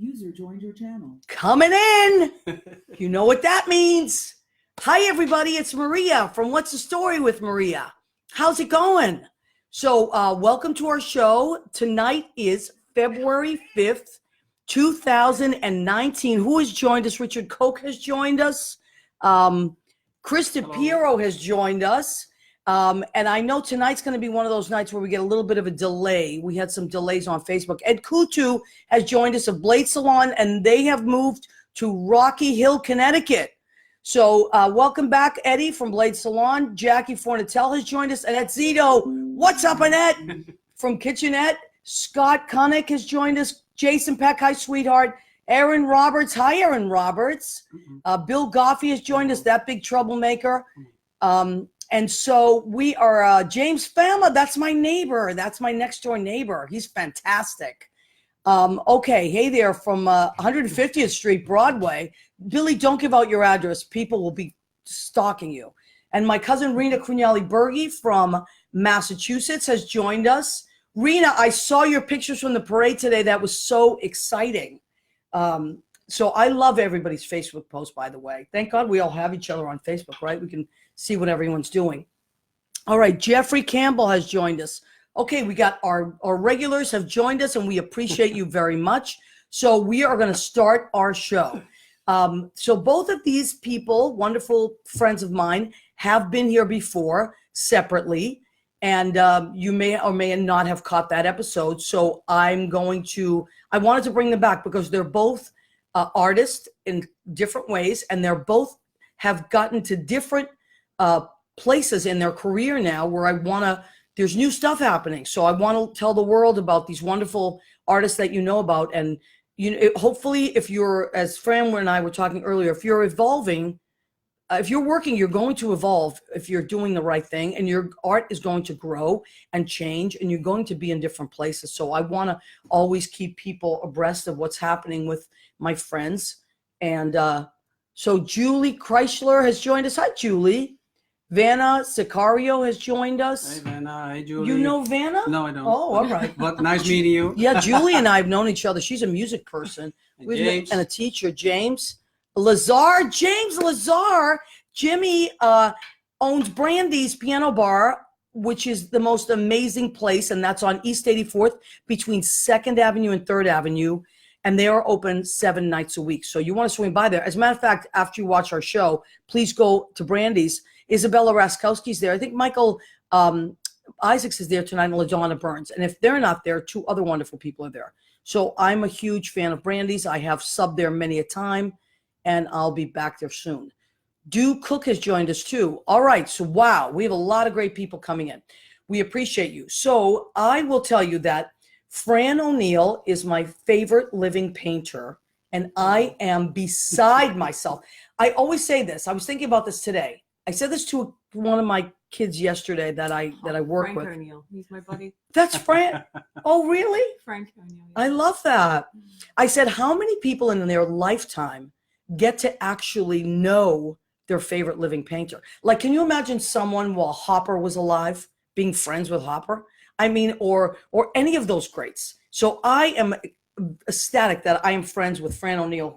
User joined your channel. Coming in. You know what that means. Hi, everybody. It's Maria from What's the Story with Maria. How's it going? So welcome to our show. Tonight is February 5th, 2019. Who has joined us? Richard Koch has joined us. Chris DePiero has joined us. And I know tonight's going to be one of those nights where we get a little bit of a delay. We had some delays on Facebook. Ed Kutu has joined us of Blade Salon, and they have moved to Rocky Hill, Connecticut. So welcome back, Eddie from Blade Salon. Jackie Fornatel has joined us. Annette Zito, what's up, Annette? From Kitchenette. Scott Connick has joined us. Jason Peck, hi, sweetheart. Aaron Roberts, hi, Aaron Roberts. Bill Goffey has joined us, that big troublemaker. And so we are James Fama. That's my neighbor. That's my next door neighbor. He's fantastic. Okay. Hey there from 150th Street, Broadway. Billy, don't give out your address. People will be stalking you. And my cousin Rena Crugnali-Bergi from Massachusetts has joined us. Rena, I saw your pictures from the parade today. That was so exciting. So I love everybody's Facebook post, by the way. Thank God we all have each other on Facebook, right? We can see what everyone's doing. All right, Jeffrey Campbell has joined us. Okay, we got our regulars have joined us, and we appreciate you very much. So we are going to start our show. So both of these people, wonderful friends of mine, have been here before separately, and you may or may not have caught that episode. So I wanted to bring them back because they're both artists in different ways, and they're both have gotten to different places in their career now where there's new stuff happening. So I want to tell the world about these wonderful artists that you know about. And hopefully if you're, as Fran and I were talking earlier, if you're evolving, if you're working, you're going to evolve if you're doing the right thing, and your art is going to grow and change, and you're going to be in different places. So I want to always keep people abreast of what's happening with my friends. And so Julie Chrysler has joined us. Hi, Julie. Vanna Sicario has joined us. Hey, Vanna. Hey, Julie. You know Vanna? No, I don't. Oh, all right. But nice meeting you. Yeah, Julie and I have known each other. She's a music person. James. And a teacher, James Lazar. James Lazar. Jimmy owns Brandy's Piano Bar, which is the most amazing place, and that's on East 84th between 2nd Avenue and 3rd Avenue. And they are open 7 nights a week. So you want to swing by there. As a matter of fact, after you watch our show, please go to Brandy's. Isabella Raskowski's there. I think Michael Isaacs is there tonight, and LaDonna Burns. And if they're not there, 2 other wonderful people are there. So I'm a huge fan of Brandy's. I have subbed there many a time, and I'll be back there soon. Dew Cook has joined us too. All right. So, wow, we have a lot of great people coming in. We appreciate you. So I will tell you that Fran O'Neill is my favorite living painter, and I am beside myself. I always say this. I was thinking about this today. I said this to one of my kids yesterday that I work Frank with. O'Neill. He's my buddy. That's Fran. Oh, really? Frank O'Neill. Yeah. I love that. I said, how many people in their lifetime get to actually know their favorite living painter? Like, can you imagine someone while Hopper was alive being friends with Hopper? I mean, or any of those greats. So I am ecstatic that I am friends with Fran O'Neill,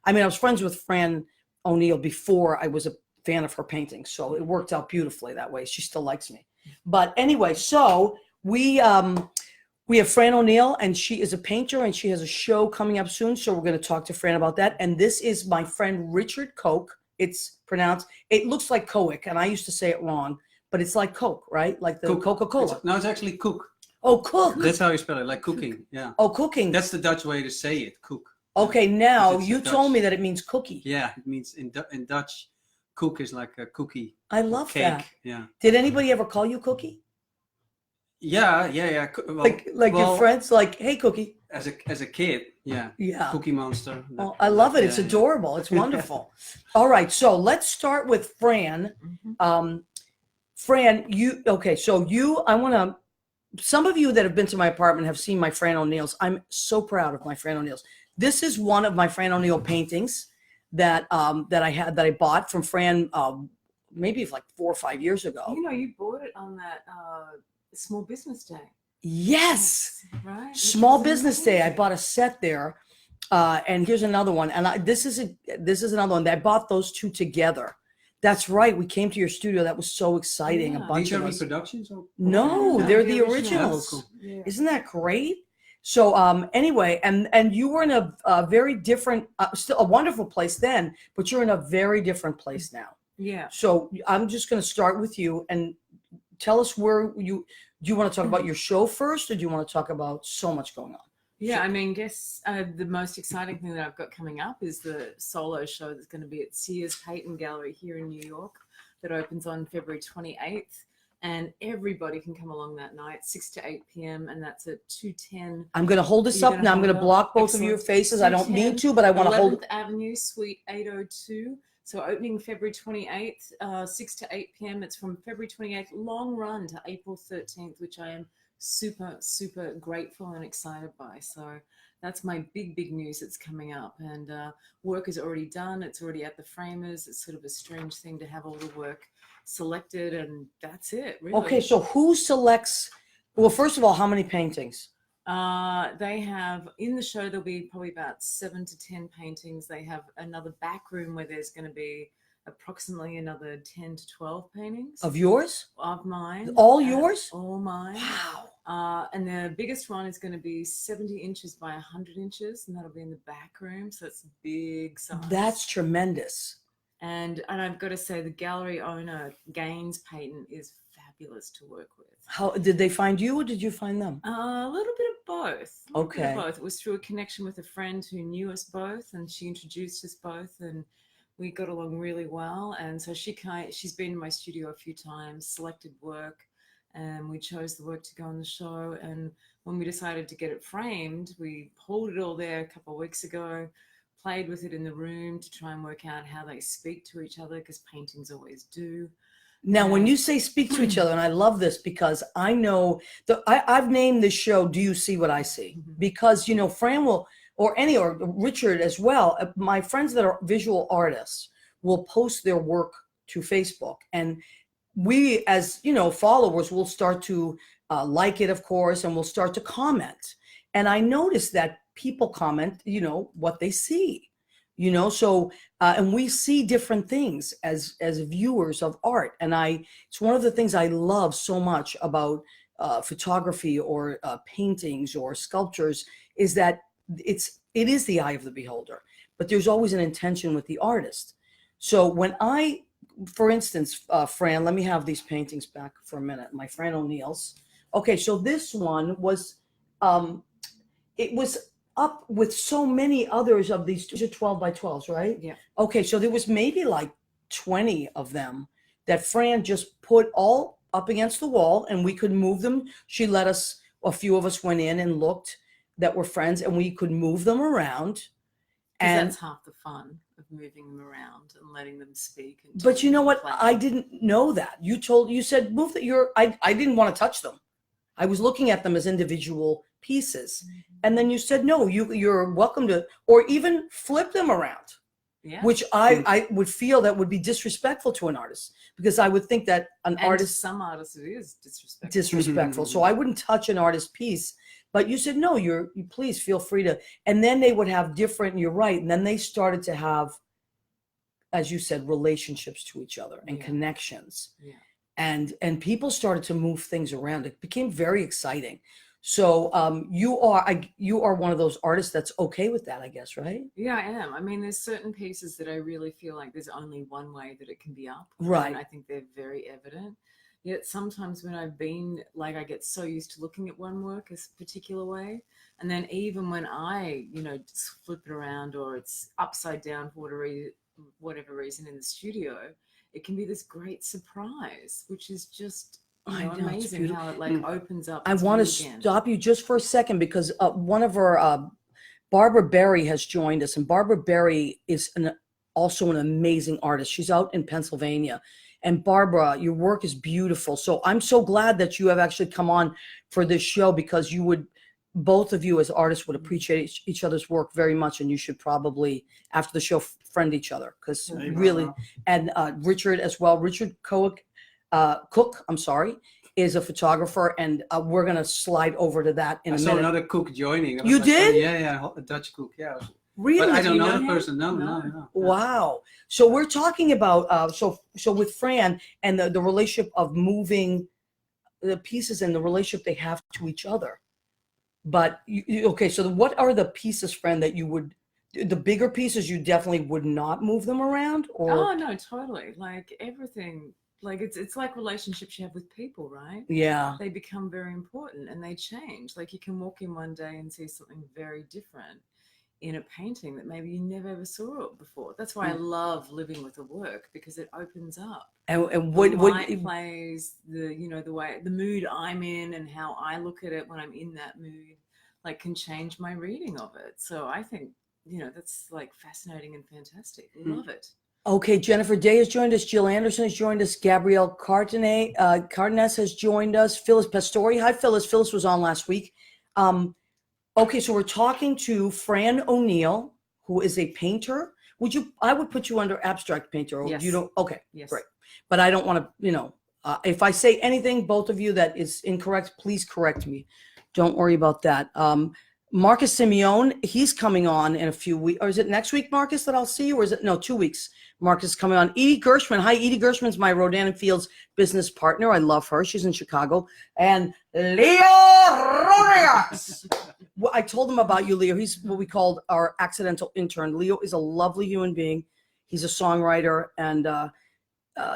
I was friends with Fran O'Neill before I was a fan of her painting. So it worked out beautifully that way. She still likes me. But anyway, so we have Fran O'Neill, and she is a painter, and she has a show coming up soon. So we're going to talk to Fran about that. And this is my friend Richard Koch. It looks like Coke, and I used to say it wrong, but it's like Coke, right? Like the Coca-Cola. No, it's actually cook. Oh, cook. That's how you spell it, like cooking. Yeah. Oh, cooking. That's the Dutch way to say it, cook. Okay, now It's you Dutch. told me that it means cookie. Yeah, it means in Dutch, cook is like a cookie. I love cake. that. Yeah. Did anybody ever call you Cookie? Yeah. Well, Like your friends, like, hey, Cookie. As a kid, yeah. Yeah. Cookie Monster. Oh, I love it. Yeah, It's yeah. adorable. It's wonderful. All right, so let's start with Fran. Fran, some of you that have been to my apartment have seen my Fran O'Neills. I'm so proud of my Fran O'Neills. This is one of my Fran O'Neill paintings that I bought from Fran maybe like 4 or 5 years ago. You know, you bought it on that Small Business Day. Yes. Right. Small Business Day. I bought a set there. And here's another one. And this is another one. I bought those two together. That's right. We came to your studio. That was so exciting. Yeah. A bunch These are of us. reproductions? Or? No, No, they're the the originals. originals. Cool. Yeah. Isn't that great? So anyway, and you were in a very different, still a wonderful place then, but you're in a very different place now. Yeah. So I'm just going to start with you and tell us where do you want to talk about your show first, or do you want to talk about so much going on? Yeah, I mean, the most exciting thing that I've got coming up is the solo show that's going to be at Sears Payton Gallery here in New York that opens on February 28th. And everybody can come along that night, 6 to 8 p.m. And that's at 210. I'm going to hold this You're up gonna now. I'm hold going to up? block both of your Excellent. faces. I don't 210 need to, but I want to 11th hold. Avenue, Suite 802. So opening February 28th, 6 to 8 p.m. It's from February 28th, long run to April 13th, which I am super, super grateful and excited by. So that's my big news that's coming up. And work is already done. It's already at the framers. It's sort of a strange thing to have all the work selected, and that's it, really. Okay, so who selects? Well, first of all, how many paintings? They have, in the show, there'll be probably about 7 to 10 paintings. They have another back room where there's going to be approximately another 10 to 12 paintings. Of yours? Of mine. All yours? All mine. Wow. And the biggest one is going to be 70 inches by 100 inches, and that'll be in the back room. So it's big size. That's tremendous. And I've got to say, the gallery owner, Gaines Payton, is fabulous to work with. How did they find you, or did you find them? A little bit of both. A little bit of Okay. both. It was through a connection with a friend who knew us both, and she introduced us both, and we got along really well. And so she's been in my studio a few times, selected work, and we chose the work to go on the show. And when we decided to get it framed, we pulled it all there a couple of weeks ago, played with it in the room to try and work out how they speak to each other, because paintings always do. Now, when you say speak to each other, and I love this because I know I've named this show "Do You See What I See?" Because Fran will, or Richard as well. My friends that are visual artists will post their work to Facebook, and we, as followers, will start to like it, of course, and we'll start to comment. And I noticed that people comment, what they see. So and we see different things as viewers of art, and it's one of the things I love so much about photography or paintings or sculptures is that it is the eye of the beholder, but there's always an intention with the artist. So when for instance, Fran, let me have these paintings back for a minute. My Fran O'Neill's. Okay, so this one was it was up with so many others of these 12 by 12s, right? Yeah. Okay, so there was maybe like 20 of them that Fran just put all up against the wall, and we could move them. She let us, a few of us went in and looked that were friends, and we could move them around. And that's half the fun of moving them around and letting them speak. And but you know what? play. I didn't know that. You said move that I didn't want to touch them. I was looking at them as individual pieces. And then you said, no, you're welcome to, or even flip them around, which I would feel that would be disrespectful to an artist, because I would think that an artist, some artists, it is disrespectful. Disrespectful. So I wouldn't touch an artist's piece, but you said, no, you please feel free to, and then they would have different, you're right. And then they started to have, as you said, relationships to each other and connections. Yeah. And people started to move things around. It became very exciting. So you are one of those artists that's okay with that, I guess, right? Yeah, I am. I mean, there's certain pieces that I really feel like there's only one way that it can be up. Right. And I think they're very evident. Yet sometimes when I get so used to looking at one work a particular way, and then even when I, just flip it around or it's upside down for whatever reason in the studio, it can be this great surprise, which is just amazing how it opens up. I want to stop you just for a second, because one of our Barbara Berry has joined us, and Barbara Berry is also an amazing artist. She's out in Pennsylvania. And Barbara, your work is beautiful. So I'm so glad that you have actually come on for this show, because both of you as artists would appreciate each other's work very much. And you should probably, after the show, friend each other, because really, and Richard as well, Richard Cook, I'm sorry. is a photographer, and we're gonna slide over to that in I a saw minute. another cook joining. That was You like funny. did? Yeah, a Dutch cook. Yeah, Really? but I don't you know know the him? person. No. No. Wow. So we're talking about so with Fran and the relationship of moving the pieces and the relationship they have to each other. But okay, so what are the pieces, Fran, that you would, the bigger pieces you definitely would not move them around, or Oh no, totally. Like everything, like it's like relationships you have with people, right? yeah. They become very important and they change. Like you can walk in one day and see something very different in a painting that maybe you never ever saw it before. That's why I love living with a work, because it opens up. And The what light plays, the way, the mood I'm in and how I look at it when I'm in that mood, like can change my reading of it. So I think, that's like fascinating and fantastic. Love it. Okay, Jennifer Day has joined us. Jill Anderson has joined us. Gabrielle Cardenas has joined us. Phyllis Pastori. Hi, Phyllis. Phyllis was on last week. Okay, so we're talking to Fran O'Neill, who is a painter. I would put you under abstract painter. Or Yes. You don't. Okay, Yes. great. But I don't want to. If I say anything, both of you, that is incorrect, please correct me. Don't worry about that. Marcus Simeone, he's coming on in a few weeks. Or is it next week, Marcus, that I'll see you? Or is it, no, 2 weeks. Marcus is coming on. Edie Gershman. Hi, Edie Gershman's my Rodan and Fields business partner. I love her. She's in Chicago. And Leo Rodriguez. Well, I told him about you, Leo. He's what we called our accidental intern. Leo is a lovely human being. He's a songwriter, and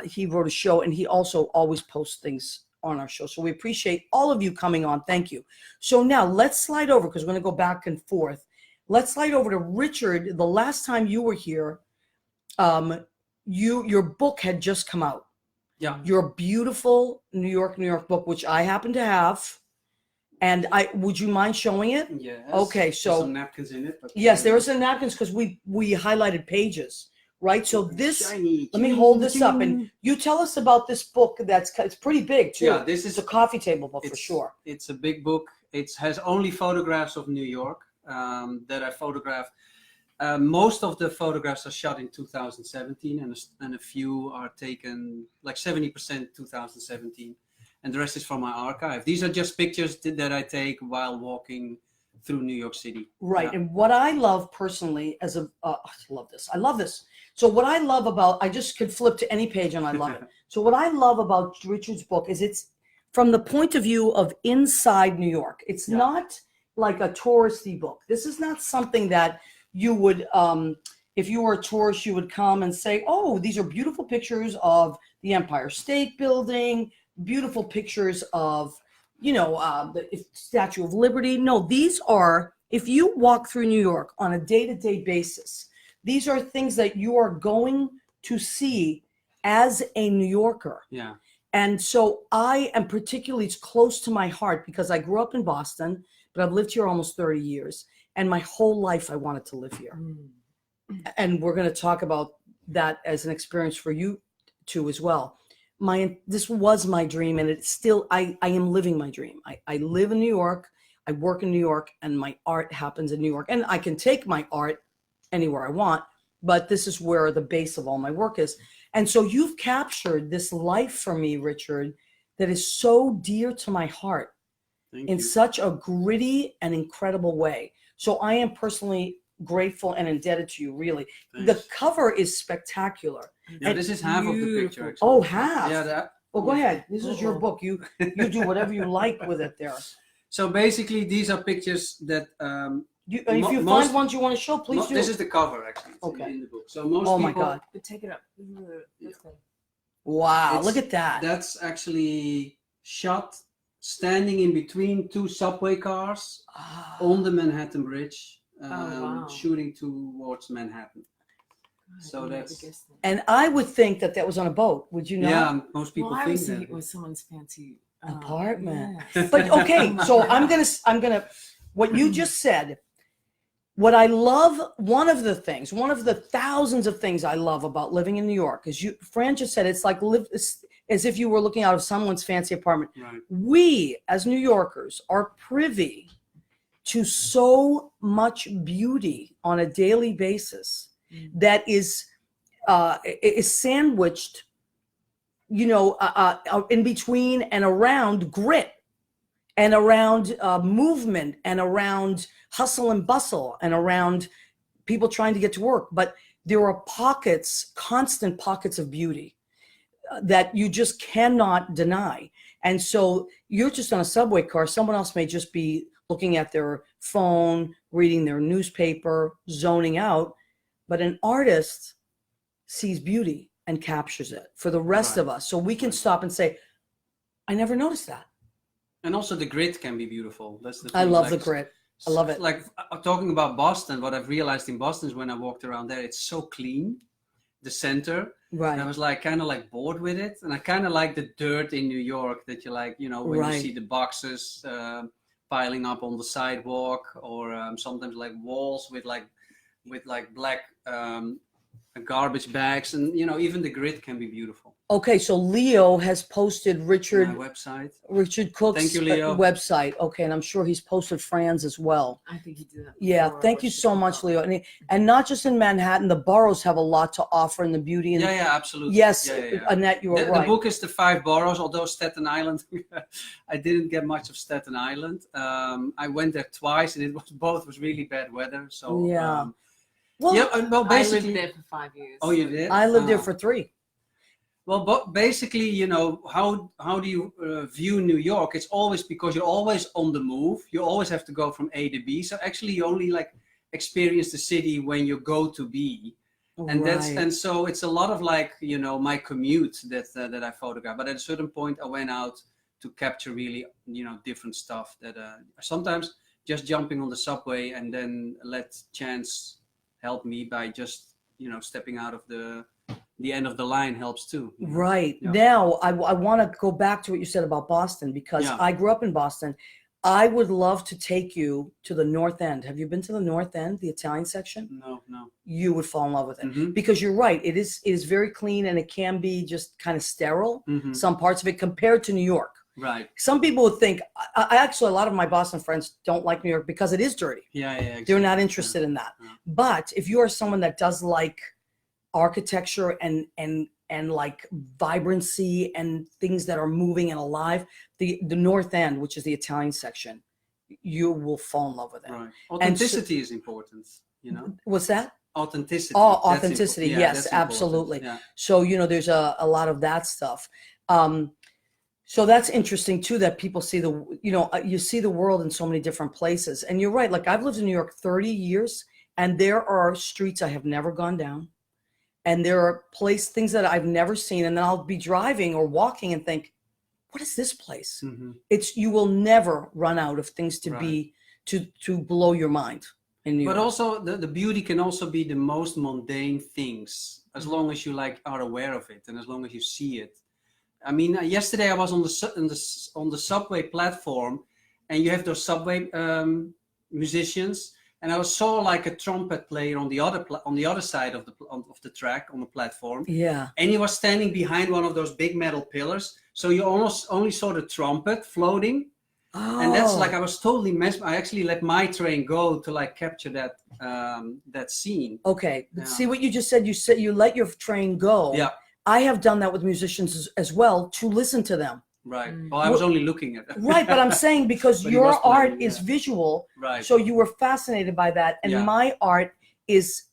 he wrote a show, and he also always posts things on our show. So we appreciate all of you coming on. Thank you. So now let's slide over, because we're going to go back and forth. Let's slide over to Richard. The last time you were here, your book had just come out. Yeah. Your beautiful New York book, which I happen to have. And would you mind showing it? Yes. Okay, There's so some napkins in it. But yes, there are some napkins because we highlighted pages, right? So this, shiny. let me hold this up, and you tell us about this book. It's pretty big too. Yeah, this is It's a coffee table book for sure. It's a big book. It has only photographs of New York that I photographed. Most of the photographs are shot in 2017, and a few are taken, like 70% 2017, and the rest is from my archive. These are just pictures that I take while walking through New York City. Right, Yeah. and what I love personally I love this. I love this. So what I love about, I just could flip to any page and I love it. So what I love about Richard's book is it's from the point of view of inside New York. It's not like a touristy book. This is not something that you would, if you were a tourist, you would come and say, oh, these are beautiful pictures of the Empire State Building, beautiful pictures of, the Statue of Liberty. No, these are, if you walk through New York on a day-to-day basis, these are things that you are going to see as a New Yorker. Yeah. And so I am particularly, it's close to my heart because I grew up in Boston, but I've lived here almost 30 years. And my whole life I wanted to live here. And we're going to talk about that as an experience for you too as well. This was my dream, and it's still, I am living my dream. I live in New York, I work in New York, and my art happens in New York. And I can take my art anywhere I want, but this is where the base of all my work is. And so you've captured this life for me, Richard, that is so dear to my heart in such a gritty and incredible way. So I am personally grateful and indebted to you, really. Thanks. The cover is spectacular. Yeah, this is half of the picture. Actually. Oh, half. Yeah, that. Well, go ahead. This is your book. You do whatever you like with it there. So basically, these are pictures that. If you find ones you want to show, please do. This is the cover, actually. Okay. In the book. So most Oh people. my God. But take it up. Wow, look at that. That's actually shot standing in between two subway cars on the Manhattan Bridge, wow. shooting towards Manhattan. So that's. And I would think that was on a boat. Would you know? Yeah, most people I think was thinking that. it was someone's fancy apartment. Yes. But okay, so I'm gonna. What you just said. What I love, one of the thousands of things I love about living in New York is Fran just said, it's like as if you were looking out of someone's fancy apartment. Right. We, as New Yorkers, are privy to so much beauty on a daily basis that is sandwiched in between and around grit and around movement and around hustle and bustle and around people trying to get to work. But there are pockets, constant pockets of beauty that you just cannot deny. And so you're just on a subway car. Someone else may just be looking at their phone, reading their newspaper, zoning out. But an artist sees beauty and captures it for the rest of us. So we can stop and say, I never noticed that. And also the grit can be beautiful. That's the thing. I love the grit. I love it. Like talking about Boston, what I've realized in Boston is when I walked around there, it's so clean, the center. Right. And I was like kind of like bored with it. And I kind of like the dirt in New York that you like, when you see the boxes piling up on the sidewalk, or sometimes like walls with black garbage bags, and even the grit can be beautiful. Okay, so Leo has posted My Richard website. Cook's Thank you, Leo. website. Okay, and I'm sure he's posted Fran's as well. I think he did that. Yeah, before, thank but you she so did much, that. Leo. And not just in Manhattan, the boroughs have a lot to offer in the beauty. And Yeah, absolutely. yes, Yeah. Annette, you were The right. book is the 5 boroughs, although Staten Island, I didn't get much of Staten Island. I went there twice, and both was really bad weather. So Yeah. Well, well, I basically. lived there for 5 years. Oh, you did? I lived there Oh. for 3. Well, but basically, how do you view New York? It's always because you're always on the move. You always have to go from A to B. So actually, you only experience the city when you go to B, and Right. so it's a lot of my commute that I photograph. But at a certain point, I went out to capture really different stuff. That sometimes just jumping on the subway and then let chance help me by just stepping out of the end of the line helps too. Right. Yeah. Now, I want to go back to what you said about Boston, because Yeah. I grew up in Boston. I would love to take you to the North End. Have you been to the North End, the Italian section? No. You would fall in love with it. Mhm. Because you're right. It is very clean, and it can be just kind of sterile, Mhm. some parts of it, compared to New York. Right. Some people would think, I actually, a lot of my Boston friends don't like New York because it is dirty. Yeah. Exactly. They're not interested in that. Yeah. But if you are someone that does like architecture and like vibrancy and things that are moving and alive, the North End, which is the Italian section, you will fall in love with it. Right. Authenticity is important. What's that? Authenticity. Oh, That's authenticity. important. Yeah, Yes, that's important. absolutely. Yeah. So, there's a lot of that stuff. So that's interesting too, that people see you see the world in so many different places. And you're right. Like, I've lived in New York 30 years, and there are streets I have never gone down. And there are things that I've never seen. And then I'll be driving or walking and think, what is this place? Mhm. You will never run out of things to Right. be, to blow your mind in New York. But also the beauty can also be the most mundane things, as long as you are aware of it, and as long as you see it. I mean, yesterday I was on the subway platform, and you have those subway musicians, and I saw a trumpet player on the other side of the track on the platform, Yeah. and he was standing behind one of those big metal pillars, so you almost only saw the trumpet floating. Oh. And that's I was totally I actually let my train go to capture that scene. Okay. Yeah. See what you just said? You said you let your train go. Yeah. I have done that with musicians as well, to listen to them. Right. Mm. Well, I was only looking at it. Right. But I'm saying, because But he was your playing, art is yeah. visual. Right. So you were fascinated by that. And Yeah. my art is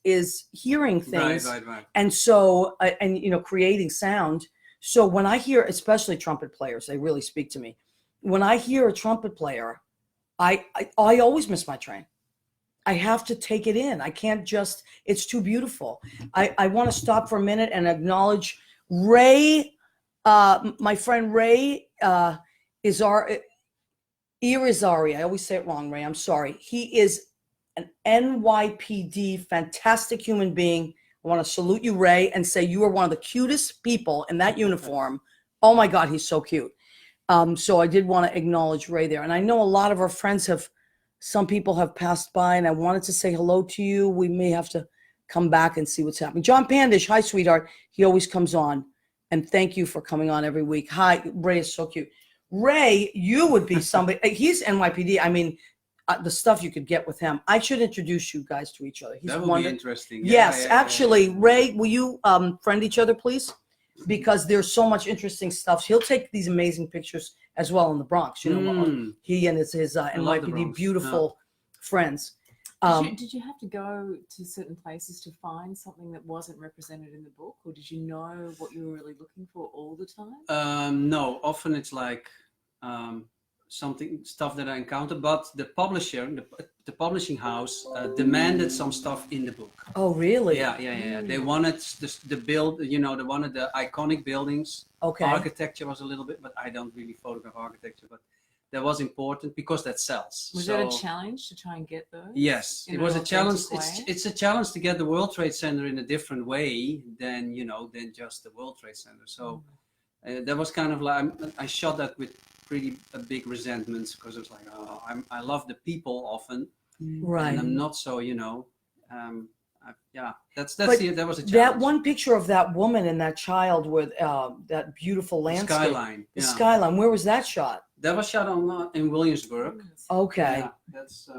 hearing things. Right. And so, creating sound. So when I hear, especially trumpet players, they really speak to me. When I hear a trumpet player, I always miss my train. I have to take it in. I can't just, it's too beautiful. I want to stop for a minute and acknowledge Ray, my friend Ray Irizarry. I always say it wrong, Ray. I'm sorry. He is an NYPD fantastic human being. I want to salute you, Ray, and say you are one of the cutest people in that uniform. Oh my God, he's so cute. So I did want to acknowledge Ray there. And I know a lot of our friends some people have passed by, and I wanted to say hello to you. We may have to come back and see what's happening. John Pandish, hi, sweetheart. He always comes on. And thank you for coming on every week. Hi, Ray is so cute. Ray, you would be somebody, he's NYPD. I mean, the stuff you could get with him. I should introduce you guys to each other. He's That would be interesting. Yes, Yeah. actually, Ray, will you friend each other, please? because there's so much interesting stuff. He'll take these amazing pictures as well in the Bronx. You know, he and his love the NYPD Bronx. beautiful friends. Did you have to go to certain places to find something that wasn't represented in the book, or did you know what you were really looking for all the time? No, often it's like stuff that I encountered, but the publisher, the publishing house, demanded some stuff in the book. Oh, really? Yeah. They wanted the build, you know, they wanted the iconic buildings. Okay. Architecture was a little bit, but I don't really photograph architecture, but that was important because that sells. Was that a challenge to try and get those? Yes, in it an was a challenge. authentic way? It's a challenge to get the World Trade Center in a different way than than just the World Trade Center. So that was kind of like I shot that with pretty big resentments because it was like, oh, I love the people often, Right. and I'm not so that was a challenge. That one picture of that woman and that child with that beautiful landscape. Skyline. The Yeah. skyline. Where was that shot? That was shot in Williamsburg. Okay. Yeah, that's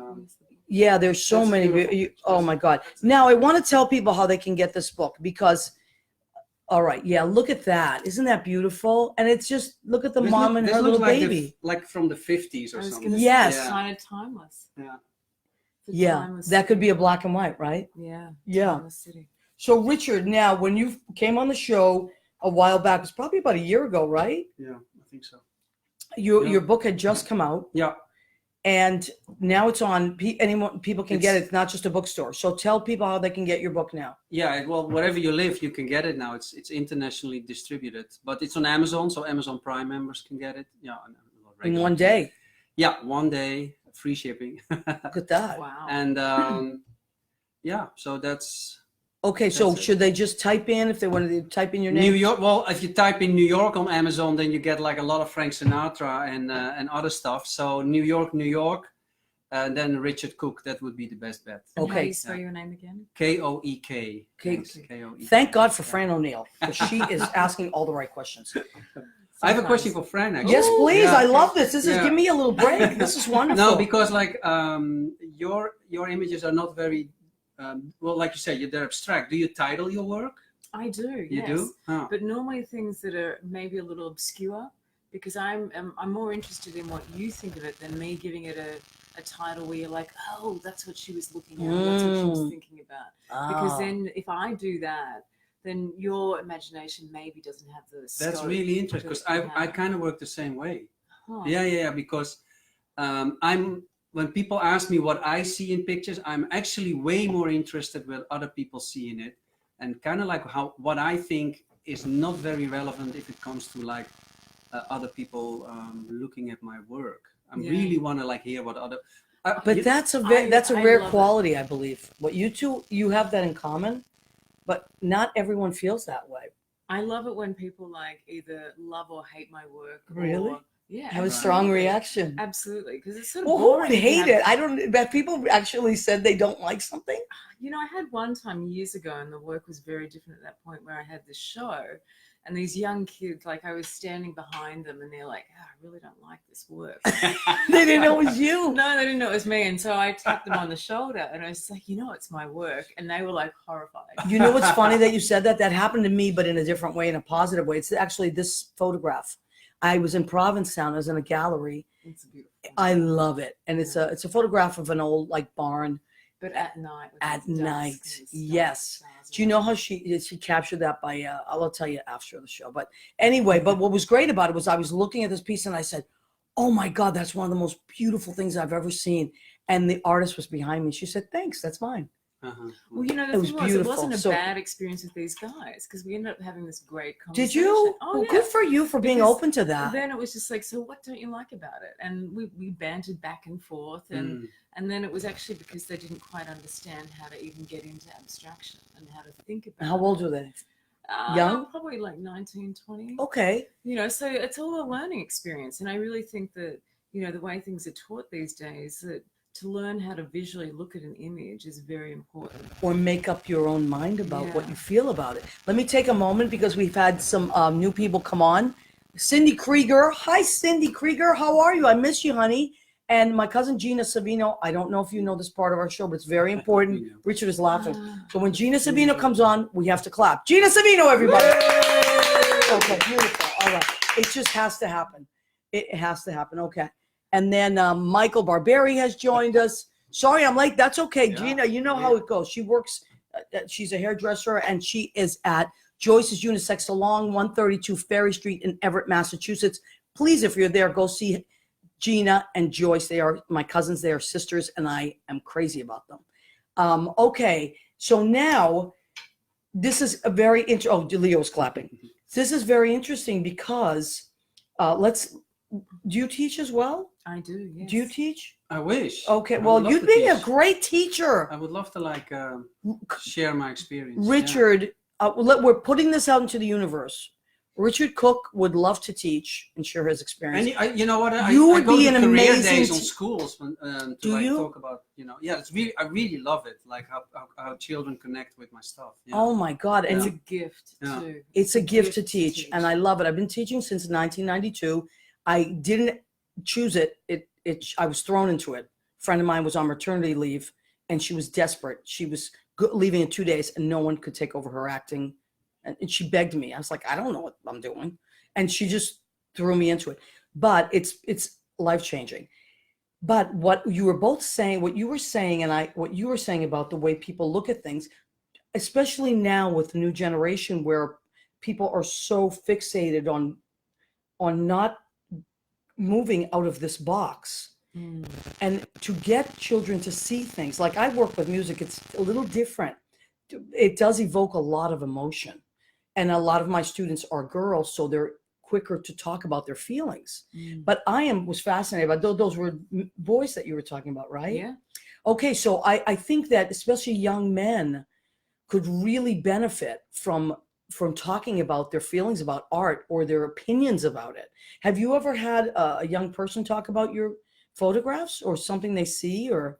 Yeah, there's so That's many. beautiful. Oh my God. Now I want to tell people how they can get this book because, all right, yeah, look at that. Isn't that beautiful? And it's just, look at the This mom look- and this her looks little like baby. like from the 50s or I was something. going to Yes. say, it's kind of timeless. Yeah. It's a Yeah, timeless that could be a city. black and white, right? Yeah. Yeah. Timeless city. So Richard, now when you came on the show a while back, it was probably about a year ago, right? Yeah, I think so. Your Yeah. book had just come out. Yeah. And now it's on. Anyone, people can get it. It's- It's not just a bookstore. So tell people how they can get your book now. Yeah, well, wherever you live, you can get it now. It's internationally distributed, but it's on Amazon, so Amazon Prime members can get it. Yeah, In one day. Yeah, one day, free shipping, Look at that. Wow. and yeah, so that's Okay, so That's it. should they just type in if they wanted to type in your name? New York. Well, if you type in New York on Amazon, then you get like a lot of Frank Sinatra and other stuff. So New York, and then Richard Cook. That would be the best bet. And how do Okay. you spell your name again? Koek. Thanks. Koek. Thank God for Fran O'Neill, because she is asking all the right questions. I have a question for Fran. Actually. Yes, please. Yeah. I love this. This is Yeah. give me a little break. This is wonderful. No, because like your images are not very well, like you said, they're abstract. Do you title your work? I do. You yes. do? Oh. But normally things that are maybe a little obscure, because I'm more interested in what you think of it than me giving it a title where you're like, oh, that's what she was looking at, that's what she was thinking about. Because Ah. then if I do that, then your imagination maybe doesn't have the That's scope really interesting that because you I have. kind of work the same way. Huh. Yeah, because when people ask me what I see in pictures, I'm actually way more interested what other people see in it, and kind of like what I think is not very relevant if it comes to like other people looking at my work. I Yeah. really want to like hear what other. But that's a that's a I rare love it. quality, I believe. What you have that in common, but not everyone feels that way. I love it when people like either love or hate my work. Really? Or, yeah. Have a strong absolutely. reaction. Absolutely, because it's sort of Well, who boring would if you hate have- it? I don't. But people actually said they don't like something. You know, I had one time years ago, and the work was very different at that point, where I had this show, and these young kids, like I was standing behind them, and they're like, oh, I really don't like this work. They didn't know it was you. No, they didn't know it was me, and so I tapped them on the shoulder, and I was like, it's my work, and they were like horrified. You know what's funny that you said that? That happened to me, but in a different way, in a positive way. It's actually this photograph. I was in Provincetown. I was in a gallery. It's beautiful. I love it, and it's a photograph of an old like barn. But at night. with At the dusk night, and the stars, yes. stars Do you know how she captured that by? I'll tell you after the show. But anyway, but what was great about it was I was looking at this piece and I said, "Oh my God, that's one of the most beautiful things I've ever seen." And the artist was behind me. She said, "Thanks, that's mine." Uh-huh. Well, the It was thing was, beautiful. it wasn't a So- bad experience with these guys because we ended up having this great conversation. Did you? Oh, Well, yeah. good for you for being Because open to that. Then it was just like, so what don't you like about it? And we bantered back and forth, and then it was actually because they didn't quite understand how to even get into abstraction and how to think about. How old were they? it. young? Probably like 19, 20. Okay. So it's all a learning experience, and I really think that the way things are taught these days, that to learn how to visually look at an image is very important. Or make up your own mind about what Yeah. you feel about it. Let me take a moment because we've had some new people come on. Cindy Krieger. Hi, Cindy Krieger. How are you? I miss you, honey. And my cousin Gina Savino. I don't know if you know this part of our show, but it's very important. Yeah. Richard is laughing. So when Gina Savino comes on, we have to clap. Gina Savino, everybody. Okay, beautiful. All right. It just has to happen. It has to happen. Okay. And then Michael Barberi has joined us. Sorry, I'm late. That's okay. Yeah. Gina, you know how it goes. She works, she's a hairdresser, and she is at Joyce's Unisex Salon, 132 Ferry Street in Everett, Massachusetts. Please, if you're there, go see Gina and Joyce. They are my cousins. They are sisters, and I am crazy about them. Okay. So now this is a very interesting. Oh, Leo's clapping. This is very interesting because do you teach as well? I do, yes. Do you teach? I wish. Okay, I well, would love you'd to be a teach. great teacher. I would love to share my experience. Richard, we're putting this out into the universe. Richard Cook would love to teach and share his experience. And you know what? You I would go be to an career amazing days on te- schools to Do you? talk about, it's really, I really love it. Like how children connect with my stuff. Yeah. Oh my God. And It's you- a gift Yeah. too. it's a gift to teach, and I love it. I've been teaching since 1992. I didn't choose it. I was thrown into it. A friend of mine was on maternity leave, and she was desperate. She was leaving in 2 days, and no one could take over her acting. And she begged me. I was like, I don't know what I'm doing, and she just threw me into it. But it's life changing. But what you were both saying, what you were saying, and what you were saying about the way people look at things, especially now with the new generation where people are so fixated on not moving out of this box. And to get children to see things, like I work with music, it's a little different. It does evoke a lot of emotion, and a lot of my students are girls, so they're quicker to talk about their feelings. But was fascinated by those were boys that you were talking about, right? Yeah. Okay, so I think that especially young men could really benefit from talking about their feelings about art or their opinions about it. Have you ever had a young person talk about your photographs or something they see? Or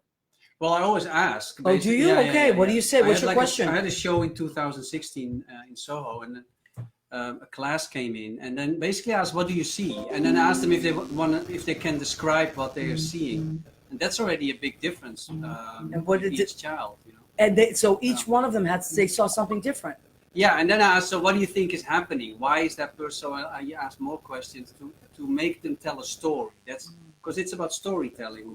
Well, I always ask. Oh, do you? Okay, what do you say? What's your question? I had a show in 2016 in Soho, and a class came in, and then basically asked, "What do you see?" And then I asked them if they can describe what they are seeing, and that's already a big difference. And what with did each child, And so each one of them they saw something different. Yeah, and then I asked, so what do you think is happening? Why is that person? So I asked more questions to make them tell a story. That's because it's about storytelling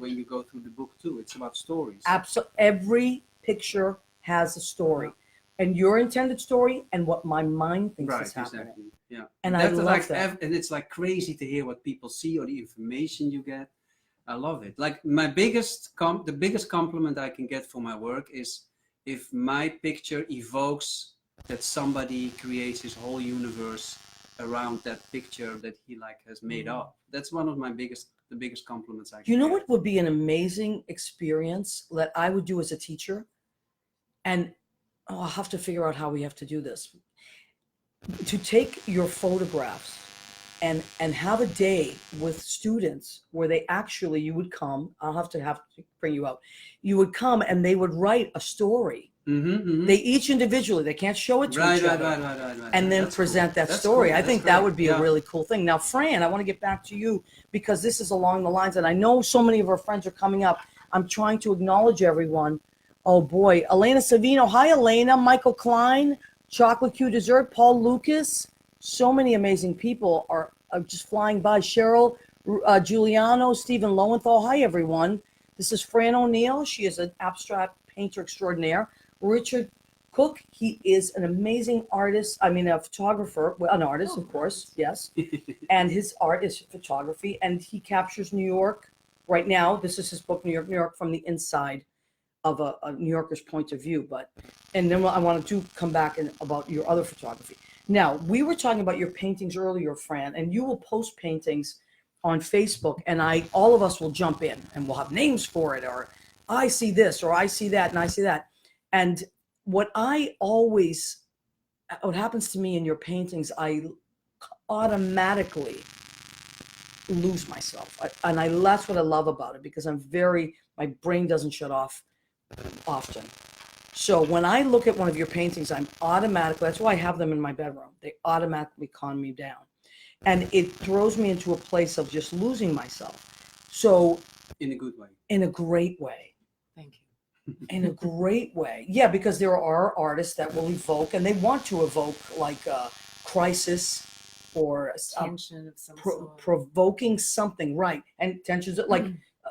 when you go through the book too. It's about stories. Absolutely, every picture has a story, and your intended story, and what my mind thinks is happening. Exactly. Yeah, And I love that. And it's like crazy to hear what people see or the information you get. I love it. Like my the biggest compliment I can get for my work is if my picture evokes that somebody creates his whole universe around that picture that he has made up. That's one of the biggest compliments I can You know get. what would be an amazing experience that I would do as a teacher? And I'll have to figure out how we have to do this. To take your photographs and have a day with students where you would come, I'll have to bring you out. You would come and they would write a story. They each individually, they can't show it to each other. Right. And then That's present cool. that That's story. cool. I That's think that great. would be a really cool thing. Now, Fran, I want to get back to you because this is along the lines, and I know so many of our friends are coming up. I'm trying to acknowledge everyone. Oh boy, Elena Savino. Hi, Elena. Michael Klein, Chocolate Q Dessert, Paul Lucas. So many amazing people are just flying by. Cheryl Giuliano, Stephen Lowenthal. Hi, everyone. This is Fran O'Neill. She is an abstract painter extraordinaire. Richard Cook, he is an amazing artist. I mean, a photographer, well, an artist, of course, yes. And his art is photography, and he captures New York right now. This is his book, New York from the inside of a New Yorker's point of view. And then I want to come back about your other photography. Now, we were talking about your paintings earlier, Fran, and you will post paintings on Facebook, and all of us will jump in, and we'll have names for it, or I see this, or I see that, and I see that. And what happens to me in your paintings, I automatically lose myself. That's what I love about it, because my brain doesn't shut off often. So when I look at one of your paintings, that's why I have them in my bedroom. They automatically calm me down. And it throws me into a place of just losing myself. So In a good way. in a great way. Thank you. In a great way. Yeah, because there are artists that will evoke, and they want to evoke like crisis or Tension of some sort. provoking something, right? And tensions like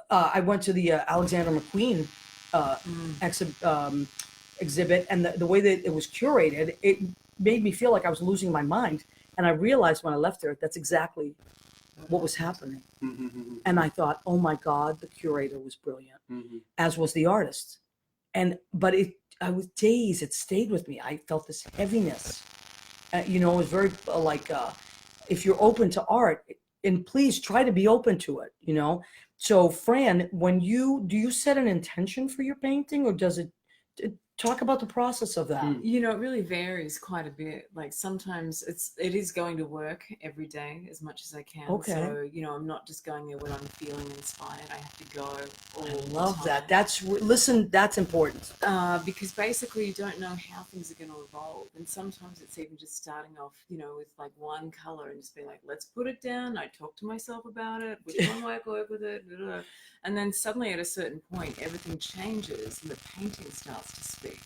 I went to the Alexander McQueen exhibit, and the way that it was curated, it made me feel like I was losing my mind. And I realized when I left there, that's exactly what was happening. And I thought, oh my God, the curator was brilliant, as was the artist. But I was dazed. It stayed with me. I felt this heaviness. You know, it was very if you're open to art, and please try to be open to it, you know? So Fran, do you set an intention for your painting, or does it talk about the process of that? You know, it really varies quite a bit. Like sometimes it is going to work every day as much as I can. Okay. So, you know, I'm not just going there when I'm feeling inspired. I have to go all I the love that. time. That's important. Because basically you don't know how things are going to evolve. And sometimes it's even just starting off, you know, with like one color and just being like, let's put it down. I talk to myself about it. Which one will I work with it? And then suddenly at a certain point, everything changes and the painting starts to speak.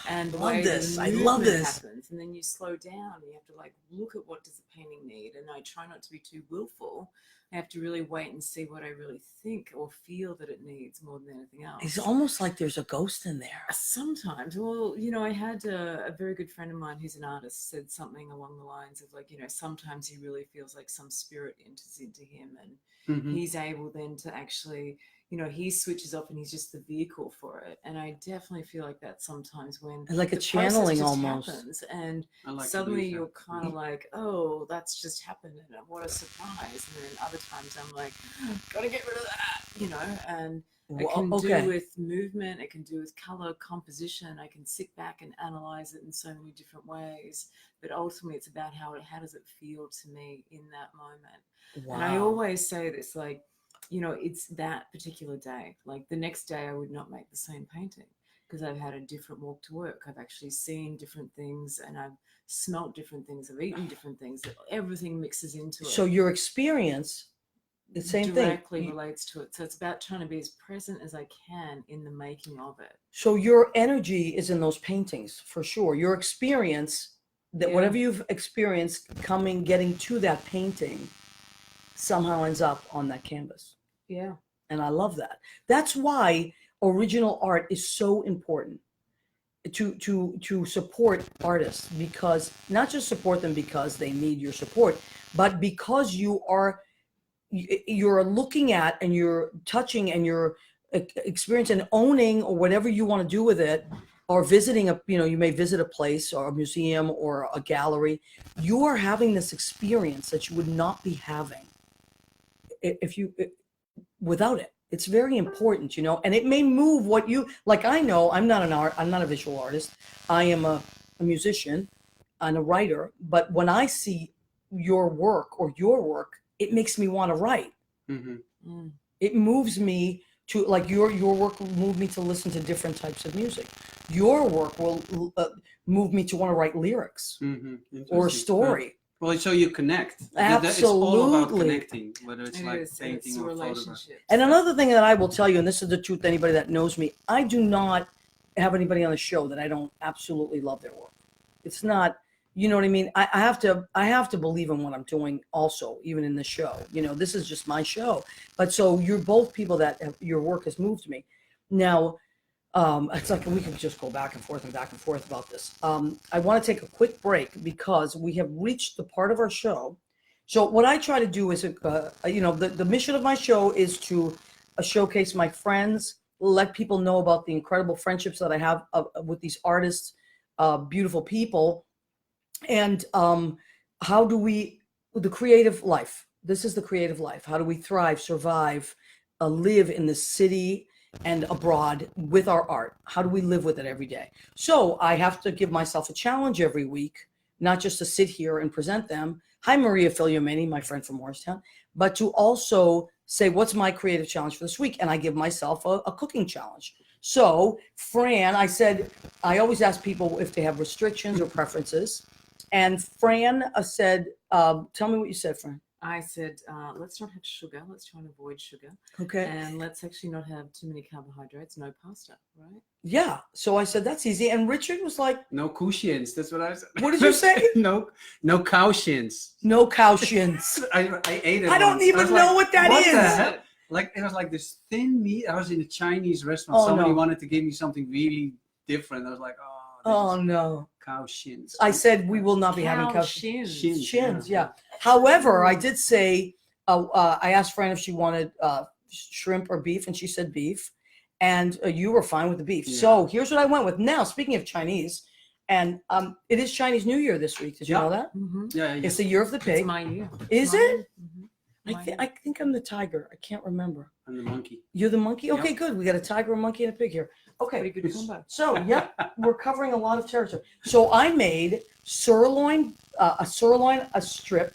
And the way the I love movement this. happens, and then you slow down and you have to like look at what does the painting need. And I try not to be too willful. I have to really wait and see what I really think or feel that it needs more than anything else. It's almost like there's a ghost in there. Sometimes, well, you know, I had a very good friend of mine who's an artist said something along the lines of like, you know, sometimes he really feels like some spirit enters into him, and he's able then to actually, you know, he switches off and he's just the vehicle for it. And I definitely feel like that sometimes when Like a the process channeling just almost. happens, and like suddenly you're kind of like, oh, that's just happened, and what a surprise. And then other times I'm like, gotta get rid of that, you know. And it can do with movement, it can do with color composition. I can sit back and analyze it in so many different ways, but ultimately it's about how does it feel to me in that moment. Wow. And I always say this, like, you know, it's that particular day. Like the next day I would not make the same painting because I've had a different walk to work. I've actually seen different things, and I've smelt different things, I've eaten different things. Everything mixes into it. So your experience, the same directly thing, relates to it. So it's about trying to be as present as I can in the making of it. So your energy is in those paintings for sure. Your experience, that whatever you've experienced getting to that painting somehow ends up on that canvas. Yeah. And I love that. That's why original art is so important to support artists, because not just support them because they need your support, but because you're looking at and you're touching and you're experiencing and owning or whatever you want to do with it, or visiting you may visit a place or a museum or a gallery. You are having this experience that you would not be having without it. It's very important, you know, and it may move what you like. I know I'm not a visual artist. I am a musician and a writer, but when I see your work, it makes me want to write. It moves me to, like, your work will move me to listen to different types of music. Your work will move me to want to write lyrics or a story. Well, so you connect. Absolutely. It's all about connecting, whether it's painting or photography. And another thing that I will tell you, and this is the truth, anybody that knows me, I do not have anybody on the show that I don't absolutely love their work. It's not, you know what I mean? I have to believe in what I'm doing also, even in the show. You know, this is just my show. But so you're both people that your work has moved me. Now, it's like we can just go back and forth about this. I want to take a quick break because we have reached the part of our show. So what I try to do is, the mission of my show is to showcase my friends, let people know about the incredible friendships that I have with these artists, beautiful people, and the creative life. This is the creative life. How do we thrive, survive, live in the city and abroad with our art? How do we live with it every day? So I have to give myself a challenge every week, not just to sit here and present them. Hi, Maria Filiomeni, my friend from Morristown, but to also say, what's my creative challenge for this week? And I give myself a cooking challenge. So Fran, I always ask people if they have restrictions or preferences. And Fran said, tell me what you said, Fran. I said, let's not have sugar. Let's try and avoid sugar. Okay. And let's actually not have too many carbohydrates, no pasta, right? Yeah. So I said, that's easy. And Richard was like, No cushions. That's what I said. what did you say? no cow shins. No cow shins. I ate it. I don't once. even was know like, what that what is. The heck? Like it was like this thin meat. I was in a Chinese restaurant. Oh, Somebody no. wanted to give me something really different. I was like, Oh, this is no. cow shins. I said, we will not be having cow shins. shins. Shins, yeah. However, I did say, I asked Fran if she wanted shrimp or beef, and she said beef. And you were fine with the beef. Yeah. So here's what I went with. Now, speaking of Chinese, and it is Chinese New Year this week. Did you Yeah. know that? Mm-hmm. Yeah, It's the year of the It's pig. my year. Is My it? year. Mhm. My year. I think I'm the tiger. I can't remember. and the monkey. You're the monkey? Yep. Okay, good. We got a tiger, a monkey, and a pig here. Pretty Okay. good combo. So, yep, we're covering a lot of territory. So I made sirloin, a strip.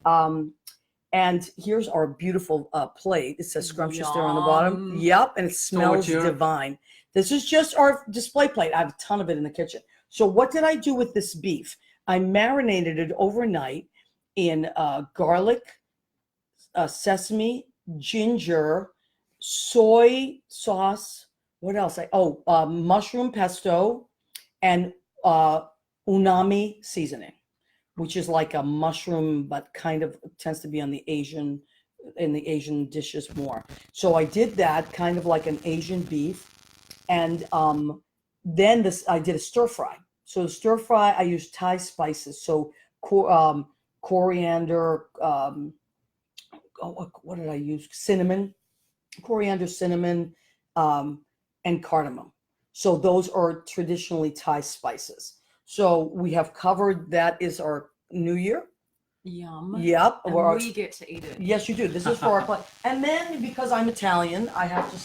And here's our beautiful plate. It says scrumptious there on the bottom. Yum. Yep, and it smells Torture. divine. This is just our display plate. I have a ton of it in the kitchen. So what did I do with this beef? I marinated it overnight in garlic, sesame, ginger, soy sauce. What else? Mushroom pesto and unami seasoning, which is like a mushroom, but kind of tends to be on the Asian dishes more. So I did that kind of like an Asian beef. And then I did a stir fry. So the stir fry, I used Thai spices. So coriander, what did I use? Cinnamon, coriander, cinnamon, and cardamom. So those are traditionally Thai spices. So we have covered, that is our New Year. Yum. Yep. And We're- we get to eat it. Yes, you do. This is for our plate. And then because I'm Italian, I have to,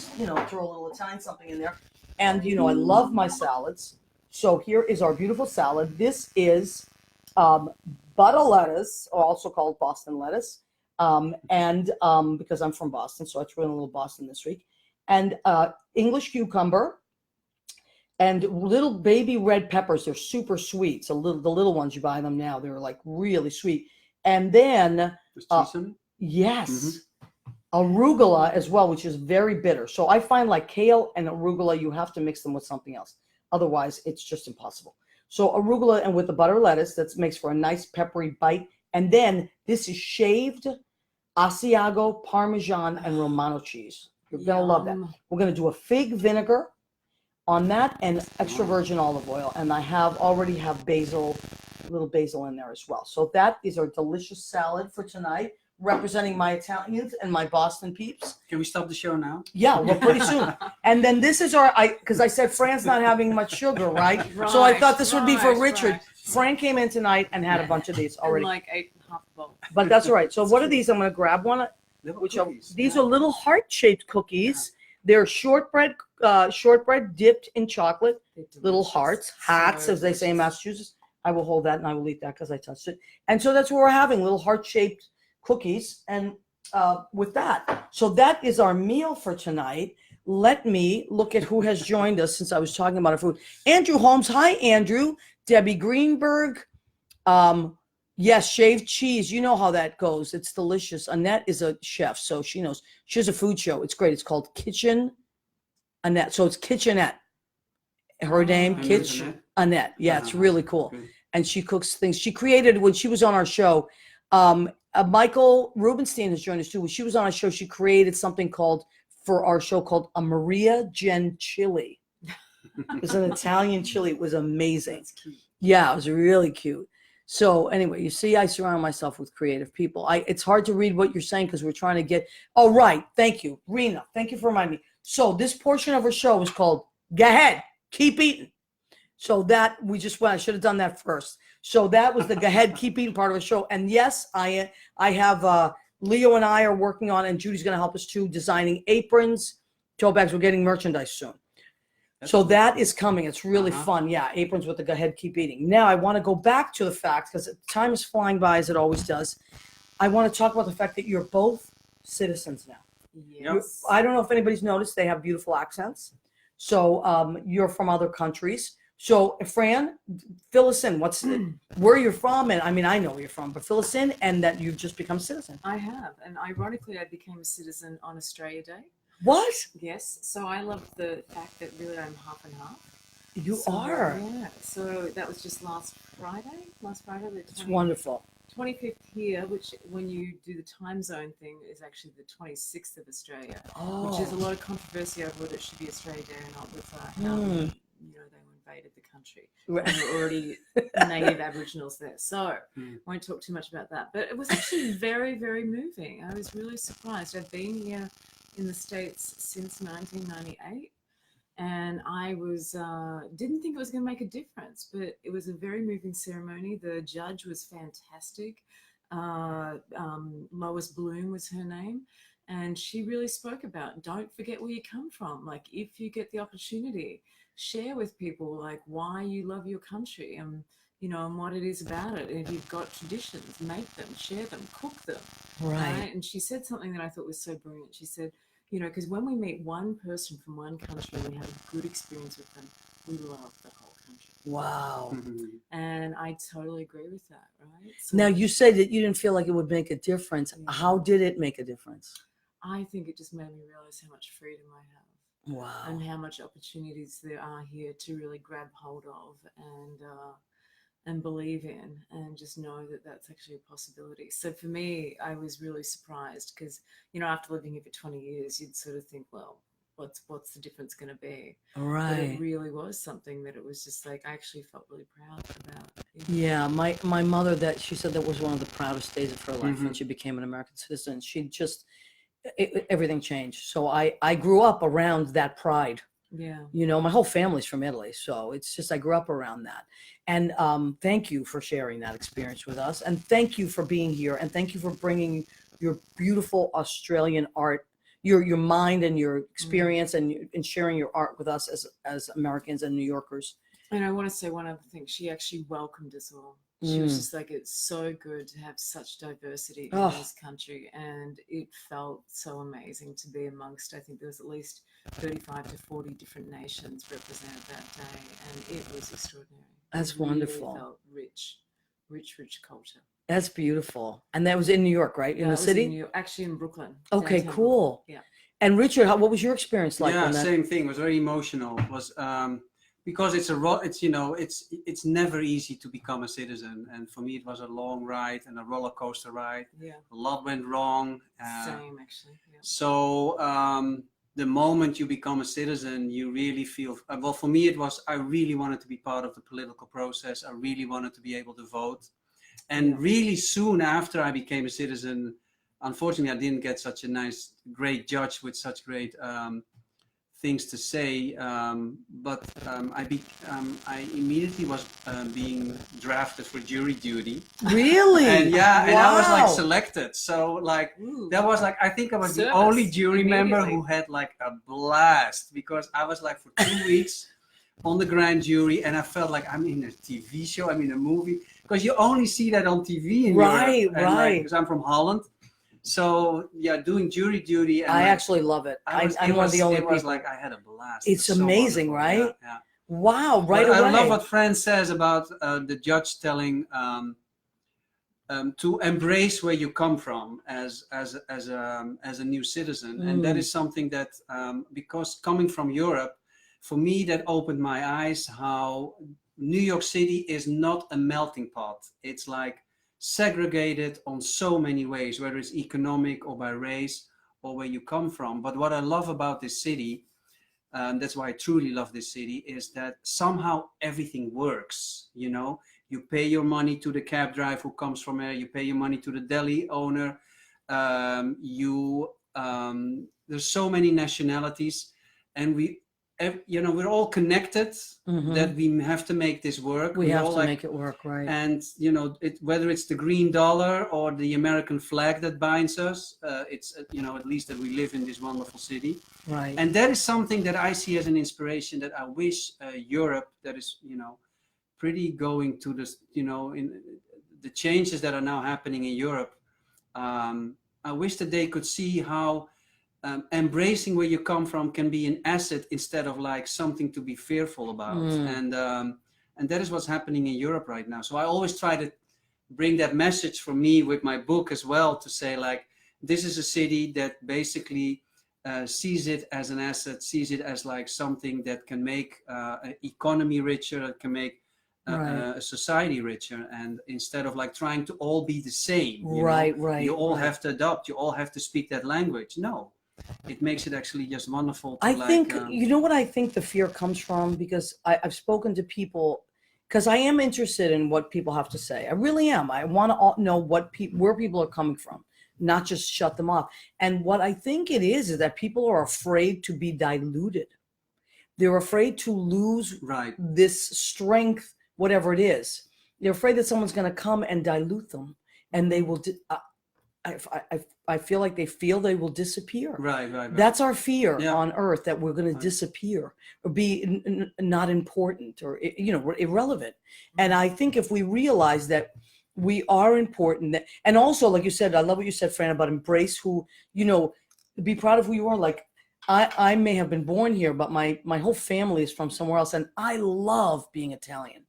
throw a little Italian something in there. And, I love my salads. So here is our beautiful salad. This is butter lettuce, or also called Boston lettuce. And because I'm from Boston, so I threw in a little Boston this week. And English cucumber and little baby red peppers. They're super sweet. So the little ones, you buy them now, they're like really sweet. And then, There's cheese on it? yes, arugula as well, which is very bitter. So I find like kale and arugula, you have to mix them with something else. Otherwise, it's just impossible. So arugula and with the butter lettuce, that makes for a nice peppery bite. And then this is shaved Asiago, Parmesan, and Romano cheese. You're going to love that. Yum. We're going to do a fig vinegar on that and extra virgin olive oil. And I already have basil, little basil in there as well. So that is our delicious salad for tonight, representing my Italians and my Boston peeps. Can we stop the show now? Yeah, well, pretty soon. And then this is because I said Fran's not having much sugar, right? So I thought this would be for Right, Richard. right. Fran came in tonight and had a bunch of these And already. like ate half a bowl. But that's all right. So what are these? I'm going to grab one. Little Which are cookies. these are little heart-shaped cookies. They're shortbread dipped in chocolate. They're Little delicious. hearts, So as they say in delicious. Massachusetts. I will hold that and I will eat that because I touched it. And so that's what we're having, little heart-shaped cookies. And with that, so that is our meal for tonight. Let me look at who has joined us since I was talking about our food. Andrew Holmes. Hi, Andrew. Debbie Greenberg. Yes, shaved cheese. You know how that goes. It's delicious. Annette is a chef, so she knows. She has a food show. It's great. It's called Kitchen Annette. So it's Kitchenette. Her name, And Kitch there's Annette. Annette. Yeah, it's really cool. Good. And she cooks things. She created, when she was on our show, Michael Rubenstein has joined us too. When she was on our show, she created something for our show called a Maria Gen chili. It was an Italian chili. It was amazing. That's cute. Yeah, it was really cute. So anyway, you see, I surround myself with creative people. It's hard to read what you're saying because we're trying to get. Oh, right. Thank you, Rena. Thank you for reminding me. So this portion of our show is called "Go Ahead, Keep Eating." So that we just went. I should have done that first. So that was the "Go Ahead, Keep Eating" part of the show. And yes, I have Leo and I are working on, and Judy's going to help us too, designing aprons, tote bags. We're getting merchandise soon. So that is coming. It's really fun. Yeah, aprons with the "Go Ahead, Keep Eating." Now I want to go back to the fact, because time is flying by as it always does. I want to talk about the fact that you're both citizens now. Yes. I don't know if anybody's noticed, they have beautiful accents. So you're from other countries. So, Fran, fill us in. Where you're from, and I mean, I know where you're from, but fill us in, and that you've just become a citizen. I have, and ironically, I became a citizen on Australia Day. What? Yes, so I love the fact that really I'm half and half. You So, are. Yeah, so that was just last Friday, the It's wonderful. 25th here, which when you do the time zone thing is actually the 26th of Australia, which is a Oh. lot of controversy over whether it should be Australia Day or not with how Mm. they invaded the country. Right. And there were already native Aboriginals there. So won't talk too much about that. But it was actually very, very moving. I was really surprised. I've been here in the States since 1998. And I was didn't think it was going to make a difference, but it was a very moving ceremony. The judge was fantastic. Lois Bloom was her name, and she really spoke about don't forget where you come from. Like if you get the opportunity, share with people like why you love your country and and what it is about it. And if you've got traditions, make them, share them, cook them. Right. And she said something that I thought was so brilliant. She said, because when we meet one person from one country and we have a good experience with them, we love the whole country. Wow. And I totally agree with that, right? So Now, you said that you didn't feel like it would make a difference. Yeah. How did it make a difference? I think it just made me realize how much freedom I have Wow. and how much opportunities there are here to really grab hold of and believe in and just know that that's actually a possibility. So for me, I was really surprised because, after living here for 20 years, you'd sort of think, well, what's the difference going to be? But Right. it really was something that it was just like, I actually felt really proud about. Yeah, my mother, that she said that was one of the proudest days of her life when she became an American citizen. She just everything changed. So I grew up around that pride. Yeah. My whole family's from Italy, so it's just I grew up around that. And thank you for sharing that experience with us, and thank you for being here, and thank you for bringing your beautiful Australian art, your mind and your experience, and sharing your art with us as Americans and New Yorkers. And I want to say one other thing. She actually welcomed us all. She was just like, it's so good to have such diversity in this country. And it felt so amazing to be amongst, I think there was at least 35 to 40 different nations represented that day. And it was extraordinary. That's wonderful. It felt rich culture. That's beautiful. And that was in New York, right? In the city? Actually in Brooklyn. Okay, downtown cool. Brooklyn. Yeah. And Richard, what was your experience like? Yeah, on that? same thing. It was very emotional. It was because it's never easy to become a citizen, and for me it was a long ride and a roller coaster ride. Yeah. A lot went wrong. Same actually. Yeah. So the moment you become a citizen, you really feel. Well, for me it was. I really wanted to be part of the political process. I really wanted to be able to vote, and really soon after I became a citizen. Unfortunately, I didn't get such a great judge with such great things to say. But I immediately was being drafted for jury duty. Really? And and I was Wow. selected. So Ooh, that was I think I was the Service, only jury member immediately. who had a blast, because I was for 2 weeks on the grand jury, and I felt like I'm in a TV show, I'm in a movie, because you only see that on TV in Right, Europe. And, right. because I'm from Holland. So doing jury duty. And I actually love it. I'm one of the only It was people. I had a blast. It's It was so amazing, wonderful. right? Yeah. Wow, right But away. I love what Fran says about the judge telling to embrace where you come from as a new citizen, and that is something that because coming from Europe, for me that opened my eyes how New York City is not a melting pot. It's segregated on so many ways, whether it's economic or by race or where you come from. But what I love about this city, that's why I truly love this city, is that somehow everything works. You pay your money to the cab driver who comes from there, you pay your money to the deli owner, there's so many nationalities, and we're all connected, that we have to make this work. We We're have all to make it work, right? And whether it's the green dollar or the American flag that binds us, it's at least that we live in this wonderful city. Right. And that is something that I see as an inspiration, that I wish Europe, that is pretty going to this, in the changes that are now happening in Europe. I wish that they could see how embracing where you come from can be an asset instead of like something to be fearful about. And that is what's happening in Europe right now. So I always try to bring that message for me with my book as well, to say like, this is a city that basically sees it as an asset, sees it as like something that can make an economy richer, that can make a society richer, and instead of like trying to all be the same, you all have to adopt, you all have to speak that language. No, it makes it actually just wonderful to, I like, think, you know what I think the fear comes from? Because I've spoken to people, because I am interested in what people have to say. I really am. I want to know where people are coming from, not just shut them off. And what I think it is that people are afraid to be diluted. They're afraid to lose this strength, whatever it is. They're afraid that someone's going to come and dilute them, and they will. I feel like they will disappear. Right. That's our fear on Earth, that we're going to disappear or be not important or irrelevant. And I think if we realize that we are important, and also, like you said, I love what you said, Fran, about embrace who, be proud of who you are. Like I may have been born here, but my whole family is from somewhere else, and I love being Italian.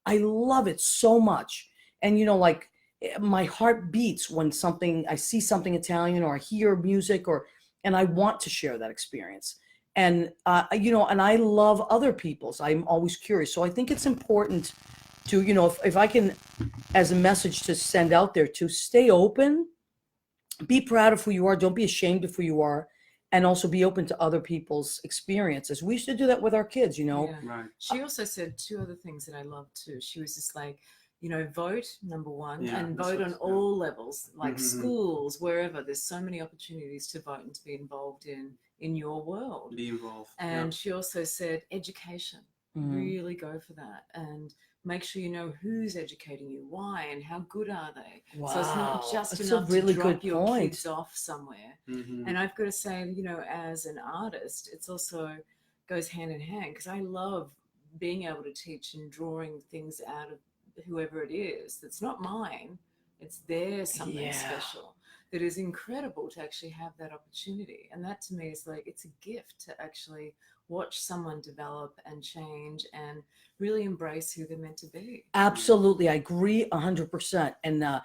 I love it so much. And like, my heart beats when I see something Italian, or I hear music, and I want to share that experience. And, and I love other people's. I'm always curious. So I think it's important to, if I can, as a message to send out there, to stay open, be proud of who you are. Don't be ashamed of who you are. And also be open to other people's experiences. We should do that with our kids, Yeah. Right. She also said two other things that I love too. She was just like, vote, number one, and vote on all levels, like schools, wherever. There's so many opportunities to vote and to be involved in your world. Be involved. And she also said education. Really go for that, and make sure you know who's educating you, why, and how good are they. Wow. So it's not just That's enough a really to drop good your point. kids off somewhere. And I've got to say, as an artist, it's also goes hand in hand, because I love being able to teach and drawing things out of whoever it is that's not mine. It's theirs, something special that is incredible to actually have that opportunity. And that to me is like, it's a gift to actually watch someone develop and change and really embrace who they're meant to be. Absolutely. I agree 100%. And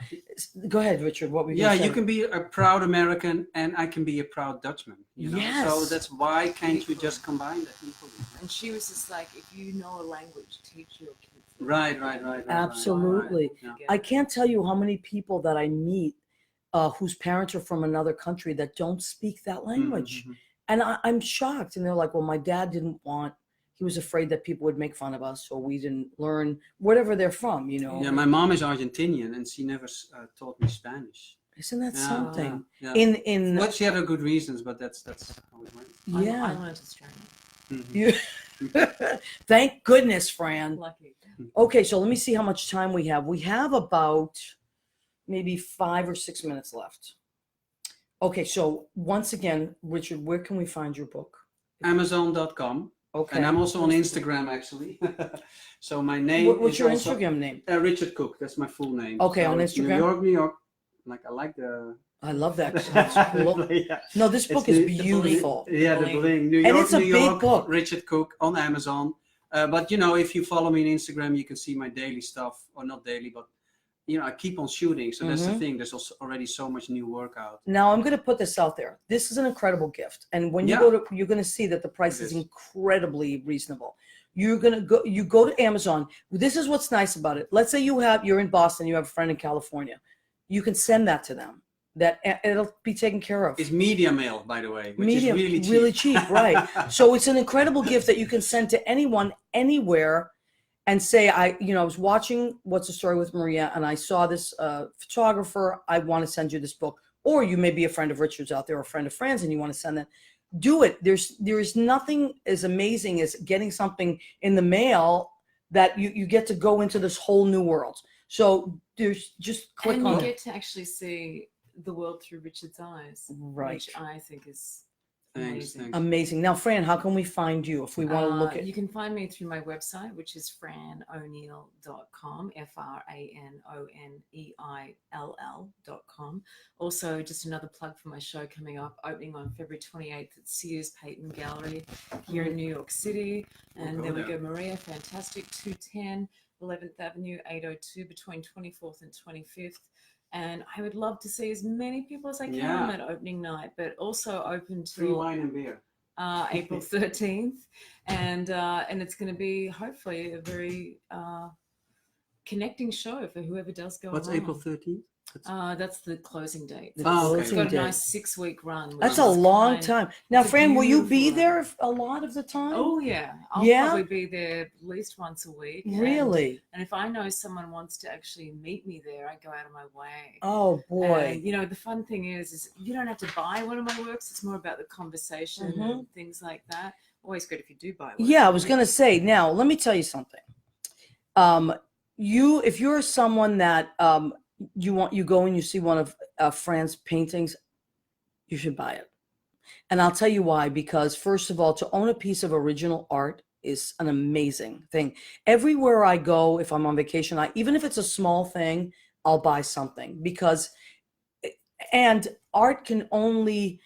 go ahead, Richard. What were you going to say? You can be a proud American, and I can be a proud Dutchman. Yes. So that's why can't we just combine that equally? And she was just like, if you know a language, teach your kids. Right. Absolutely. Right. Yeah. I can't tell you how many people that I meet whose parents are from another country that don't speak that language. And I'm shocked. And they're like, well, my dad he was afraid that people would make fun of us, or we didn't learn whatever they're from, Yeah, my mom is Argentinian, and she never taught me Spanish. Isn't that something? Yeah. Well, she had her good reasons, but that's how it went. Yeah. I learned Australian. Thank goodness, Fran. Lucky. Okay, so let me see how much time we have. We have about maybe 5 or 6 minutes left. Okay, so once again, Richard, where can we find your book? Amazon.com. Okay. And I'm also on Instagram, actually. So my name What's is your also, Instagram name? Richard Cook. That's my full name. Okay, So on it's Instagram? New York. Like, I like the... I love that. That's cool. Yeah. No, this book It's is the beautiful. Yeah, the bling. New York, And it's a New big York, book. Richard Cook on Amazon. But if you follow me on Instagram, you can see my daily stuff, or not daily, but I keep on shooting. So that's the thing. There's also already so much new work out. Now I'm going to put this out there. This is an incredible gift, and when you you're going to see that the price is incredibly reasonable. You go to Amazon. This is what's nice about it. Let's say you're in Boston, you have a friend in California. You can send that to them. That it'll be taken care of. It's media mail, by the way, which is really cheap. Really cheap, right? So it's an incredible gift that you can send to anyone, anywhere, and say, I was watching What's the Story with Maria, and I saw this photographer. I want to send you this book. Or you may be a friend of Richard's out there, or a friend of Fran's, and you want to send that. Do it. There is nothing as amazing as getting something in the mail that you get to go into this whole new world. So there's just click and on you it. get to actually see the world through Richard's eyes, Right. which I think is Thanks, amazing. thanks. Amazing. Now, Fran, how can we find you if we want to look at? You can find me through my website, which is franoneil.com, FRANONEILL.com. Also, just another plug for my show coming up, opening on February 28th at Sears Payton Gallery here in New York City. We'll And go there we there. go, Maria, fantastic, 210 11th Avenue, 802, between 24th and 25th. And I would love to see as many people as I can Yeah. on that opening night, but also open Free to wine and beer. April 13th, and it's going to be hopefully a very connecting show for whoever does go. What's along. April 13th? That's the closing date. The Oh, okay. It's closing got a day. nice 6-week run. which That's a is long kind- time. Now, it's a Fran, will you be beautiful there run. a lot of the time? Oh yeah, I'll Yeah? probably be there at least once a week. Really? And if I know someone wants to actually meet me there, I go out of my way. Oh boy. And, you know, the fun thing is you don't have to buy one of my works. It's more about the conversation and things like that. Always good if you do buy one. Yeah, I was gonna say. Now, let me tell you something. If you're someone that you go and you see one of Fran's paintings, you should buy it. And I'll tell you why. Because first of all, to own a piece of original art is an amazing thing. Everywhere I go, if I'm on vacation, even if it's a small thing, I'll buy something and art can only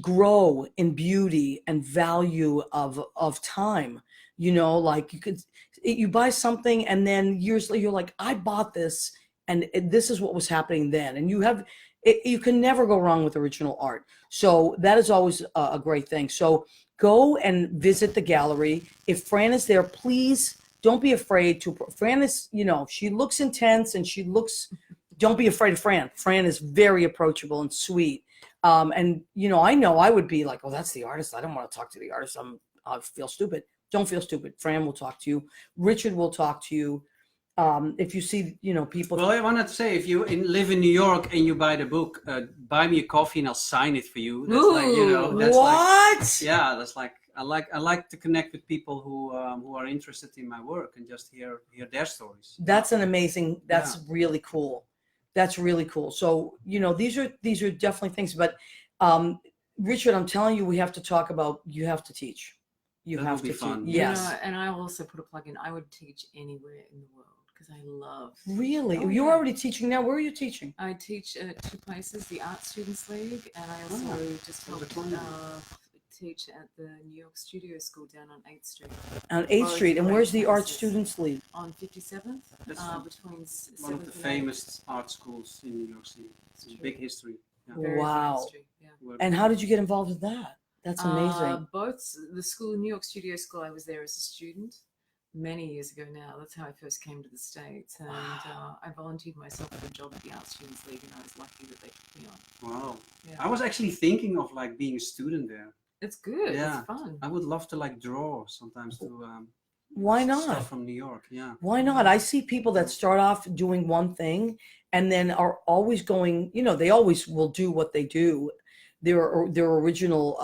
grow in beauty and value of time. You know, like you buy something and then years later you're like, I bought this and this is what was happening then. And you can never go wrong with original art. So that is always a great thing. So go and visit the gallery. If Fran is there, please don't be afraid to. Fran is, she looks intense and don't be afraid of Fran. Fran is very approachable and sweet. And I know I would be like, oh, that's the artist. I don't want to talk to the artist. I feel stupid. Don't feel stupid. Fran will talk to you. Richard will talk to you. If you see, people. Well, I wanted to say, if you live in New York and you buy the book, buy me a coffee and I'll sign it for you. That's that's what? that's like I like to connect with people who are interested in my work and just hear their stories. That's really cool. That's really cool. So, these are definitely things, but Richard, I'm telling you, we have to talk about, you have to teach. You That have would be to fun. teach. Yes. And I also put a plug in. I would teach anywhere in the world because I love. Really? Oh, You're yeah. already teaching now. Where are you teaching? I teach at 2 places, the Art Students League, and I also just help teach at the New York Studio School down on 8th Street. On 8th Both Street. And great where's the Art places. Students League? On 57th, That's between one of the 7th and 8th. famous art schools in New York City. It's a big history. Yeah. Very Wow. famous street, yeah. And how did you get involved with that? That's amazing. Both the school, New York Studio School, I was there as a student many years ago now. That's how I first came to the States. And I volunteered myself for a job at the Art Students League, and I was lucky that they took me on. Wow. Yeah. I was actually thinking of being a student there. It's good. Yeah. It's fun. I would love to draw sometimes to Why not? stuff from New York. Yeah. Why not? I see people that start off doing one thing and then are always going, they always will do what they do, their original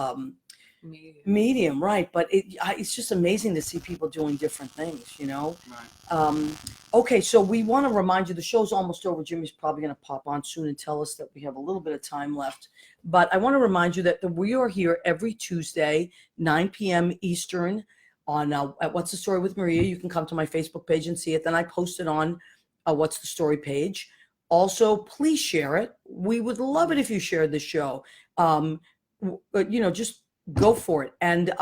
medium, right? But it's just amazing to see people doing different things, Right. Okay, so we want to remind you, the show's almost over. Jimmy's probably going to pop on soon and tell us that we have a little bit of time left. But I want to remind you that we are here every Tuesday, 9 p.m. Eastern on at What's the Story with Maria. You can come to my Facebook page and see it. Then I post it on What's the Story page. Also, please share it. We would love it if you shared the show. Just go for it. And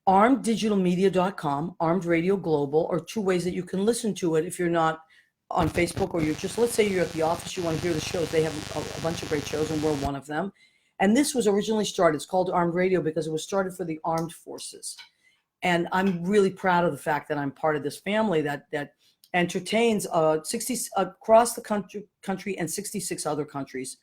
armeddigitalmedia.com, Armed Radio Global are 2 ways that you can listen to it if you're not on Facebook, or you're just, let's say you're at the office, you want to hear the shows. They have a bunch of great shows, and we're one of them. And this was originally started, it's called Armed Radio because it was started for the armed forces. And I'm really proud of the fact that I'm part of this family that entertains 60 across the country and 66 other countries.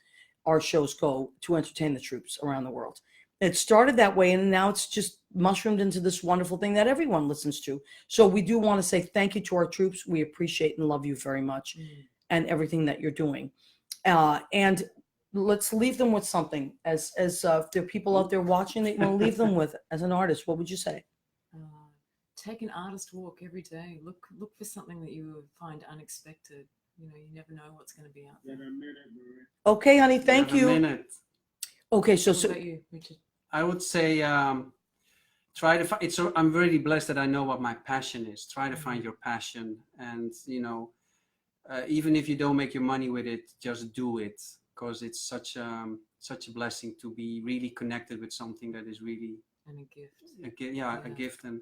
Our shows go to entertain the troops around the world. It started that way, and now it's just mushroomed into this wonderful thing that everyone listens to. So we do want to say thank you to our troops. We appreciate and love you very much, and everything that you're doing. And let's leave them with something. As if there are people out there watching that you want to leave them with as an artist, what would you say? Take an artist walk every day. Look for something that you find unexpected. You never know what's going to be out there. Okay, honey, thank We have a you. minute. Okay, so What about you, Richard? I would say try to find. I'm really blessed that I know what my passion is. Try to find your passion, and even if you don't make your money with it, just do it, because it's such a blessing to be really connected with something that is really And a gift. a gift, and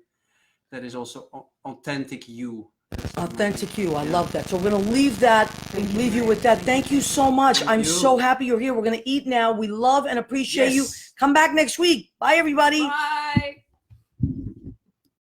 that is also authentic you. Authentic you. I love that. So we're going to leave you with that. Thank you so much. Thank I'm you. so happy you're here. We're going to eat now. We love and appreciate you. Yes. Come back next week. Bye, everybody. Bye.